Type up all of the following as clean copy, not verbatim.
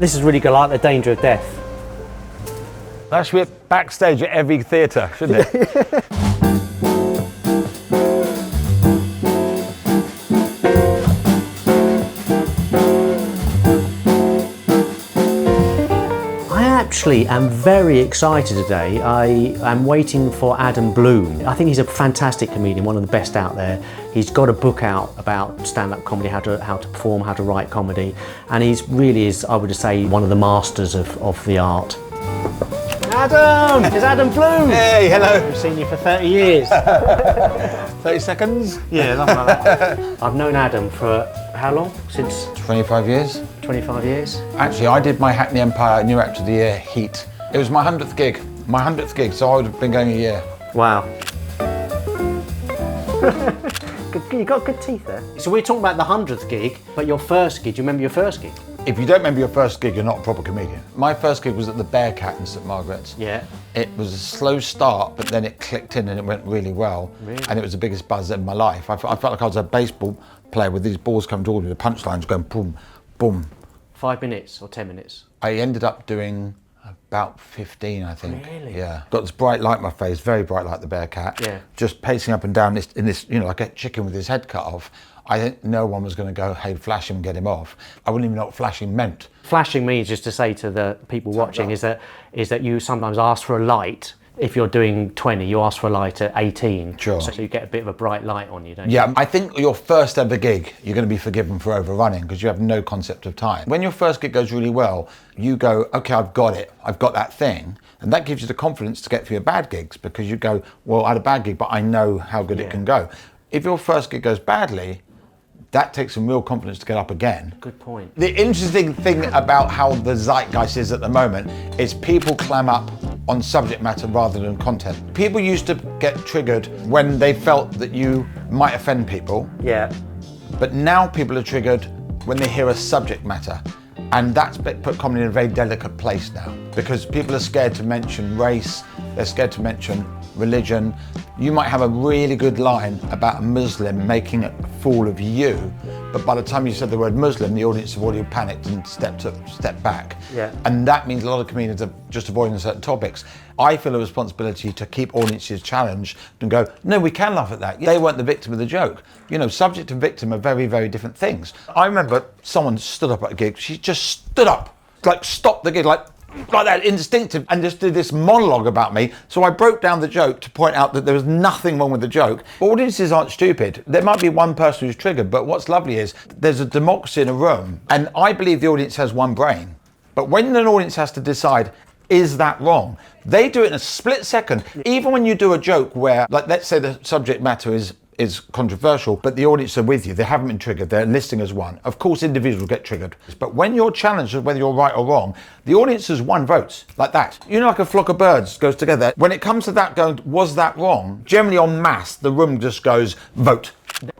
This is really good, like The Danger of Death. That should be backstage at every theatre, shouldn't it? I am very excited today. I am waiting for Adam Bloom. I think he's a fantastic comedian, one of the best out there. He's got a book out about stand-up comedy, how to perform, how to write comedy, and he's really is, I would say, one of the masters of the art. Adam! It's Adam Bloom! Hey, hello! I've seen you for 30 years. 30 seconds? Yeah, something like that. I've known Adam for how long? Since 25 years. 25 years? Actually, I did my Hackney Empire New Actor of the Year heat. It was my 100th gig, so I would have been going a year. Wow. You got good teeth there. So we're talking about the 100th gig, but your first gig, do you remember your first gig? If you don't remember your first gig, you're not a proper comedian. My first gig was at the Bearcat in St Margaret's. Yeah. It was a slow start, but then it clicked in and it went really well. Really? And it was the biggest buzz in my life. I felt like I was a baseball player with these balls coming towards me, the punchlines going boom, boom. 5 minutes or 10 minutes? I ended up doing about 15, I think. Really? Yeah. Got this bright light in my face, very bright like the Bearcat. Yeah. Just pacing up and down in this, you know, like a chicken with his head cut off. I think no one was going to go, hey, flash him and get him off. I wouldn't even know what flashing meant. Flashing means, just to say to the people watching, is that you sometimes ask for a light. If you're doing 20, you ask for a light at 18. Sure. So you get a bit of a bright light on you, don't you? Yeah, I think your first ever gig, you're going to be forgiven for overrunning because you have no concept of time. When your first gig goes really well, you go, okay, I've got it. I've got that thing. And that gives you the confidence to get through your bad gigs because you go, well, I had a bad gig, but I know how good it can go. If your first gig goes badly, that takes some real confidence to get up again. Good point. The interesting thing about how the zeitgeist is at the moment is people clam up on subject matter rather than content. People used to get triggered when they felt that you might offend people. Yeah. But now people are triggered when they hear a subject matter. And that's put comedy in a very delicate place now because people are scared to mention race, they're scared to mention religion. You might have a really good line about a Muslim making a fool of you, but by the time you said the word Muslim, the audience have already panicked and stepped back. Yeah. And that means a lot of comedians are just avoiding certain topics. I feel a responsibility to keep audiences challenged and go, no, we can laugh at that. They weren't the victim of the joke. You know, subject and victim are very, very different things. I remember someone stood up at a gig, she just stood up, like stopped the gig, like that, instinctive, and just did this monologue about me. So I broke down the joke to point out that there was nothing wrong with the joke. Audiences aren't stupid. There might be one person who's triggered, but what's lovely is there's a democracy in a room, and I believe the audience has one brain. But when an audience has to decide, is that wrong? They do it in a split second. Even when you do a joke where, like, let's say the subject matter is controversial, but the audience are with you, they haven't been triggered, they're listening as one. Of course, individuals get triggered. But when you're challenged with whether you're right or wrong, the audience has won votes, like that. You know, like a flock of birds goes together. When it comes to that going, was that wrong? Generally en masse, the room just goes, vote.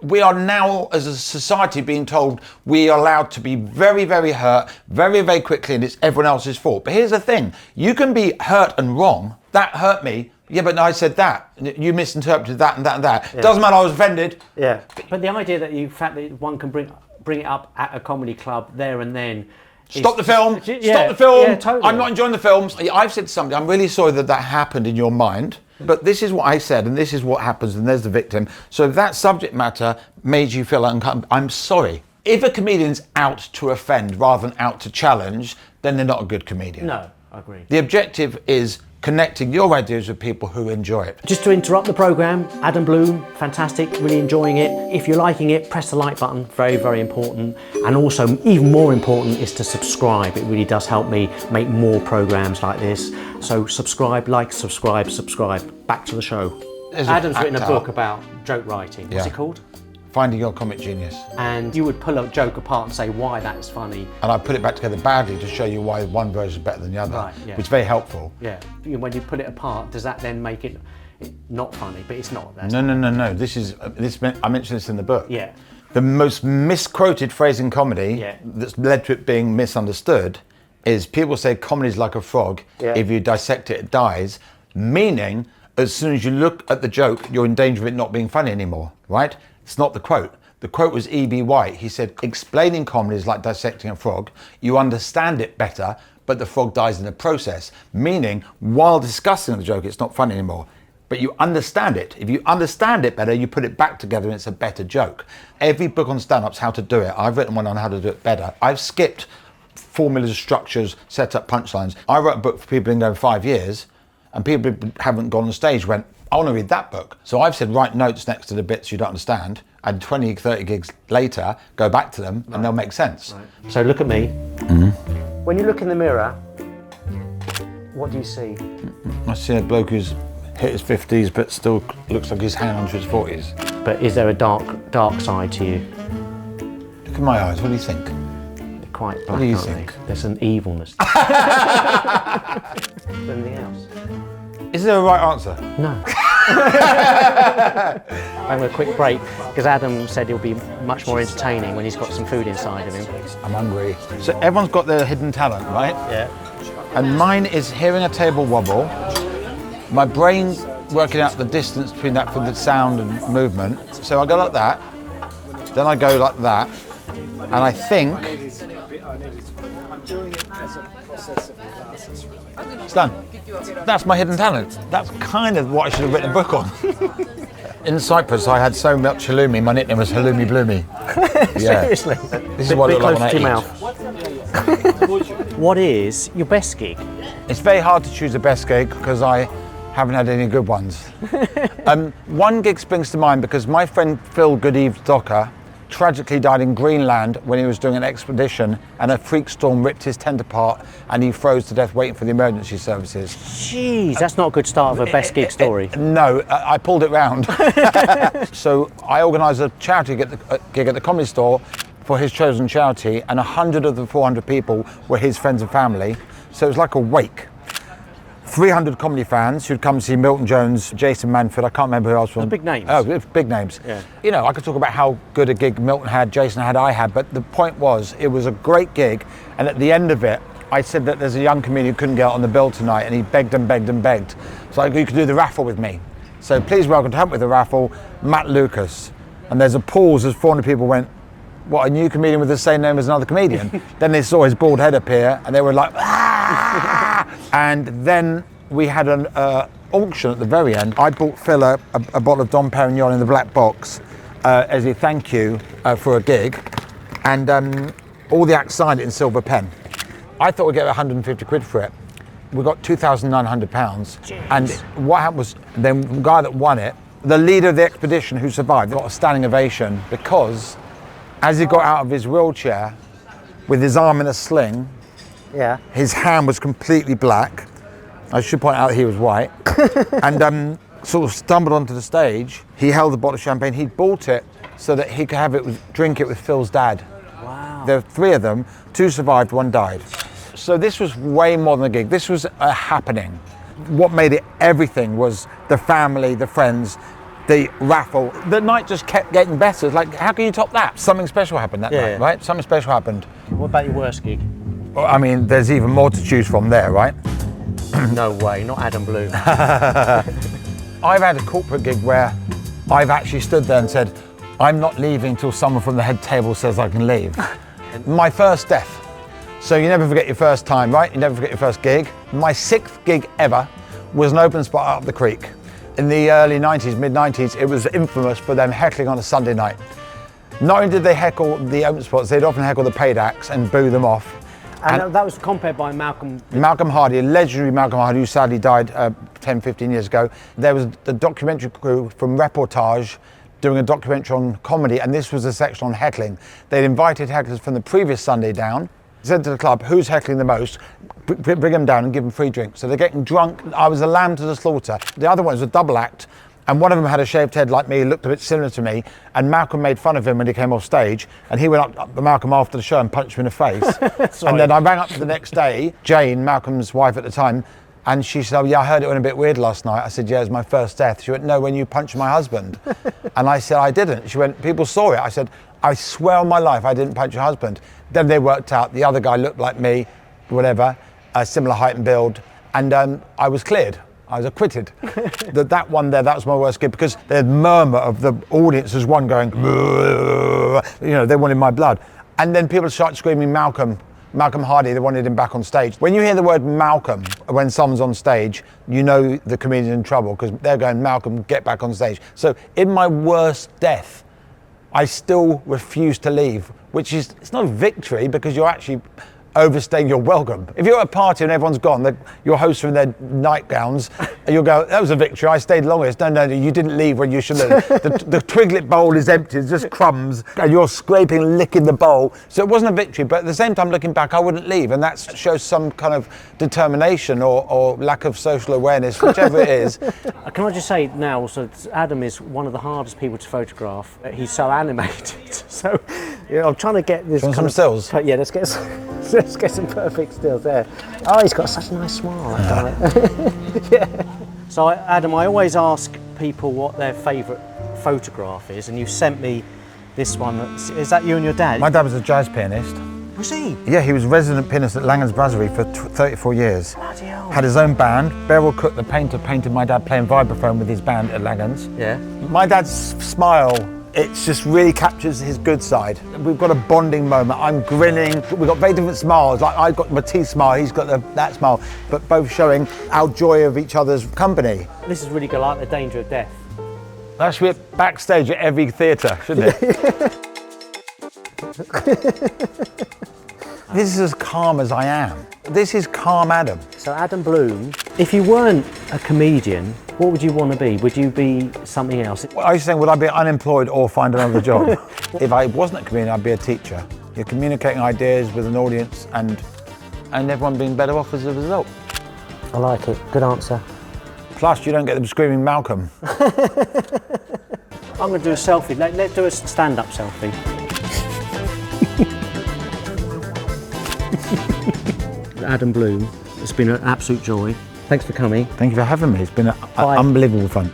We are now, as a society, being told we are allowed to be very, very hurt, very, very quickly, and it's everyone else's fault. But here's the thing, you can be hurt and wrong. That hurt me. Yeah, but I said that. You misinterpreted that and that and that. Yeah. Doesn't matter, I was offended. Yeah. But the idea that fact that one can bring it up at a comedy club there and then. Stop the film. Yeah, stop the film. Yeah, totally. I'm not enjoying the films. I've said to somebody, I'm really sorry that happened in your mind, but this is what I said and this is what happens and there's the victim. So if that subject matter made you feel uncomfortable, I'm sorry. If a comedian's out to offend rather than out to challenge, then they're not a good comedian. No, I agree. The objective is connecting your ideas with people who enjoy it. Just to interrupt the programme, Adam Bloom, fantastic, really enjoying it. If you're liking it, press the like button, very, very important. And also, even more important is to subscribe. It really does help me make more programmes like this. So subscribe, like, subscribe. Back to the show. Adam's written a book about joke writing. What's it called? Finding Your Comic Genius. And you would pull a joke apart and say why that is funny. And I put it back together badly to show you why one version is better than the other, right, yeah. Which is very helpful. Yeah. When you put it apart, does that then make it not funny? But it's not. No. I mentioned this in the book. Yeah. The most misquoted phrase in comedy that's led to it being misunderstood is people say comedy is like a frog. Yeah. If you dissect it, it dies. Meaning, as soon as you look at the joke, you're in danger of it not being funny anymore, right? It's not the quote. The quote was E.B. White. He said, explaining comedy is like dissecting a frog. You understand it better, but the frog dies in the process. Meaning, while discussing the joke, it's not funny anymore. But you understand it. If you understand it better, you put it back together and it's a better joke. Every book on stand-up's how to do it. I've written one on how to do it better. I've skipped formulas, structures, set up punchlines. I wrote a book for people in over 5 years, and people who haven't gone on stage went, I want to read that book. So I've said, write notes next to the bits you don't understand, and 20, 30 gigs later, go back to them, and they'll make sense. Right. So look at me. Mm-hmm. When you look in the mirror, what do you see? I see a bloke who's hit his 50s, but still looks like he's hanging on to his 40s. But is there a dark side to you? Look at my eyes, what do you think? They're quite black, what do you aren't think? They? There's an evilness. Anything else? Is there a right answer? No. I'm a quick break, because Adam said he'll be much more entertaining when he's got some food inside of him. I'm hungry. So everyone's got their hidden talent, right? Yeah. And mine is hearing a table wobble, my brain working out the distance between that for the sound and movement. So I go like that, then I go like that, and I think it's done. That's my hidden talent. That's kind of what I should have written a book on. In Cyprus, I had so much halloumi, my nickname was Halloumi Bloomy. Yeah. Seriously? This is what I look like when I eat. What is your best gig? It's very hard to choose a best gig because I haven't had any good ones. One gig springs to mind because my friend Phil Goodeve Docker tragically died in Greenland when he was doing an expedition, and a freak storm ripped his tent apart and he froze to death waiting for the emergency services. Jeez, that's not a good start of a best gig story. No, I pulled it round. So I organised a charity gig at the Comedy Store for his chosen charity, and 100 of the 400 people were his friends and family. So it was like a wake. 300 comedy fans who'd come see Milton Jones, Jason Manford, I can't remember who else from. Big names. Oh, big names. Yeah. You know, I could talk about how good a gig Milton had, Jason had, I had, but the point was, it was a great gig, and at the end of it, I said that there's a young comedian who couldn't get on the bill tonight, and he begged and begged and begged. So you could do the raffle with me. So please welcome to help with the raffle, Matt Lucas. And there's a pause as 400 people went, what, a new comedian with the same name as another comedian? Then they saw his bald head appear, and they were like, ah! And then we had an auction at the very end. I bought Phil a bottle of Dom Perignon in the black box as a thank you for a gig, and all the acts signed it in silver pen. I thought we'd get 150 quid for it. We got £2,900. And what happened was, then the guy that won it, the leader of the expedition who survived, got a standing ovation because as he got out of his wheelchair with his arm in a sling, yeah, his hand was completely black. I should point out that he was white. And sort of stumbled onto the stage. He held the bottle of champagne. He bought it so that he could have it drink it with Phil's dad. Wow. There were 3 of them. 2 survived, 1 died. So this was way more than a gig. This was a happening. What made it everything was the family, the friends, the raffle. The night just kept getting better. It's like, how can you top that? Something special happened that night, right? Something special happened. What about your worst gig? Well, I mean, there's even more to choose from there, right? No way, not Adam Bloom. I've had a corporate gig where I've actually stood there and said, I'm not leaving till someone from the head table says I can leave. My first death. So you never forget your first time, right? You never forget your first gig. My 6th gig ever was an open spot up the creek. In the early 90s, mid-90s, it was infamous for them heckling on a Sunday night. Not only did they heckle the open spots, they'd often heckle the paid acts and boo them off. And that was compared by Malcolm Hardy, a legendary Malcolm Hardy, who sadly died 10, 15 years ago. There was the documentary crew from Reportage doing a documentary on comedy, and this was a section on heckling. They'd invited hecklers from the previous Sunday down, said to the club, who's heckling the most? Bring them down and give them free drinks. So they're getting drunk. I was a lamb to the slaughter. The other one was a double act, and one of them had a shaved head like me, looked a bit similar to me, and Malcolm made fun of him when he came off stage, and he went up to Malcolm after the show and punched him in the face. And then I rang up the next day, Jane, Malcolm's wife at the time, and she said, oh yeah, I heard it went a bit weird last night. I said, yeah, it was my first death. She went, no, when you punched my husband. And I said, I didn't. She went, people saw it. I said, I swear on my life I didn't punch your husband. Then they worked out the other guy looked like me, whatever, a similar height and build, and I was cleared. I was acquitted. that one there, that was my worst gig, because the murmur of the audience was one going, you know, they wanted my blood. And then people start screaming Malcolm Hardy, they wanted him back on stage. When you hear the word Malcolm, when someone's on stage, you know the comedian's in trouble because they're going, Malcolm, get back on stage. So in my worst death, I still refuse to leave, which is, it's not a victory because you're actually overstaying your welcome. If you're at a party and everyone's gone, your hosts are in their nightgowns, and you'll go, that was a victory, I stayed longest. No, you didn't leave when you should have. The twiglet bowl is empty, it's just crumbs, and you're scraping, licking the bowl. So it wasn't a victory, but at the same time, looking back, I wouldn't leave, and that shows some kind of determination or lack of social awareness, whichever it is. Can I just say now, also, Adam is one of the hardest people to photograph. He's so animated, so I'm trying to get this kind of stills. Yeah, let's get some perfect stills there. Oh, he's got such a nice smile. Yeah. So, Adam, I always ask people what their favourite photograph is, and you sent me this one. Is that you and your dad? My dad was a jazz pianist. Was he? Yeah, he was resident pianist at Langhams Brasserie for 34 years. Bloody hell. Had his own band. Beryl Cook, the painter, painted my dad playing vibraphone with his band at Langhams. Yeah. My dad's smile, it just really captures his good side. We've got a bonding moment. I'm grinning. We've got very different smiles. Like I've got my teeth smile, he's got that smile, but both showing our joy of each other's company. This is really good, like The Danger of Death. That should be backstage at every theatre, shouldn't it? This is as calm as I am. This is calm Adam. So Adam Bloom, if you weren't a comedian, what would you want to be? Would you be something else? I was saying, would I be unemployed or find another job? If I wasn't a comedian, I'd be a teacher. You're communicating ideas with an audience and everyone being better off as a result. I like it, good answer. Plus, you don't get them screaming Malcolm. I'm going to do a selfie. Let's do a stand-up selfie. Adam Bloom, it's been an absolute joy. Thanks for coming. Thank you for having me. It's been unbelievable fun.